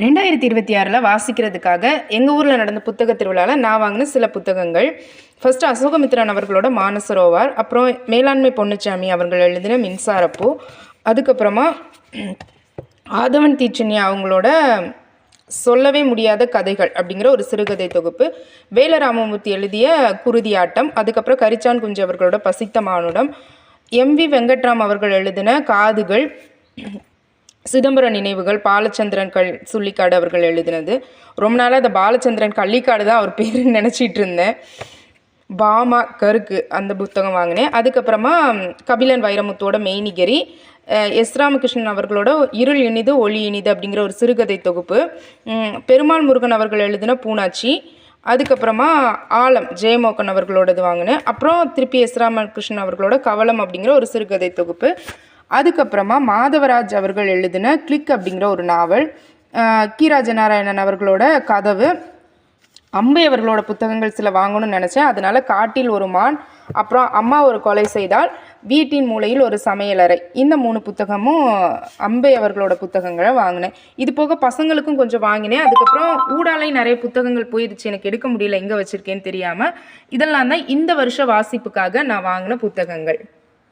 2026 வாசிக்கிறதுக்காக எங்கள் ஊரில் நடந்த புத்தக திருவிழாவில் நான் வாங்கின சில புத்தகங்கள். ஃபஸ்ட்டு அசோகமித்ரன் அவர்களோட மானசரோவர், அப்புறம் மேலாண்மை பொன்னுச்சாமி அவர்கள் எழுதின மின்சாரப்பூ, அதுக்கப்புறமா ஆதவன் தீட்சண்யா அவங்களோட சொல்லவே முடியாத கதைகள் அப்படிங்கிற ஒரு சிறுகதை தொகுப்பு, வேலராமமூர்த்தி எழுதிய குருதியாட்டம், அதுக்கப்புறம் கரிச்சான் குஞ்சு அவர்களோட பசித்த மானுடம், MV வெங்கட்ராம் அவர்கள் எழுதின காதுகள், சிதம்பர நினைவுகள் பாலச்சந்திரன் சுள்ளிக்காடு அவர்கள் எழுதினது. ரொம்ப நாளாக அந்த பாலச்சந்திரன் கள்ளிக்காடு தான் அவர் பேர் நினச்சிட்டு இருந்தேன். பாமா கருக்கு அந்த புத்தகம் வாங்கினேன். அதுக்கப்புறமா கபிலன் வைரமுத்தோட மெய்நிகரி, எஸ் ராமகிருஷ்ணன் அவர்களோட இருள் இனிது ஒளி இனிது அப்படிங்கிற ஒரு சிறுகதை தொகுப்பு, பெருமாள் முருகன் அவர்கள் எழுதின பூனாச்சி, அதுக்கப்புறமா ஆலம் ஜெயமோகன் அவர்களோடது வாங்கினேன். அப்புறம் திருப்பி எஸ் ராமகிருஷ்ணன் அவர்களோட கவலம் அப்படிங்கிற ஒரு சிறுகதை தொகுப்பு, அதுக்கப்புறமா மாதவராஜ் அவர்கள் எழுதின கிளிக் அப்படிங்கிற ஒரு நாவல், கீராஜநாராயணன் அவர்களோட கதவு, அம்பை அவர்களோட புத்தகங்கள் சில வாங்கணும்னு நினச்சேன். அதனால் காட்டில் ஒரு மான், அப்புறம் அம்மா ஒரு கொலை செய்தால், வீட்டின் மூலையில் ஒரு சமையலறை, இந்த 3 புத்தகமும் அம்பை அவர்களோட புத்தகங்களை வாங்கினேன். இது போக பசங்களுக்கும் கொஞ்சம் வாங்கினேன். அதுக்கப்புறம் ஊடாலை நிறைய புத்தகங்கள் போயிடுச்சு, எனக்கு எடுக்க முடியல, எங்கே வச்சுருக்கேன்னு தெரியாமல். இதெல்லாம் தான் இந்த வருஷ வாசிப்புக்காக நான் வாங்கின புத்தகங்கள்.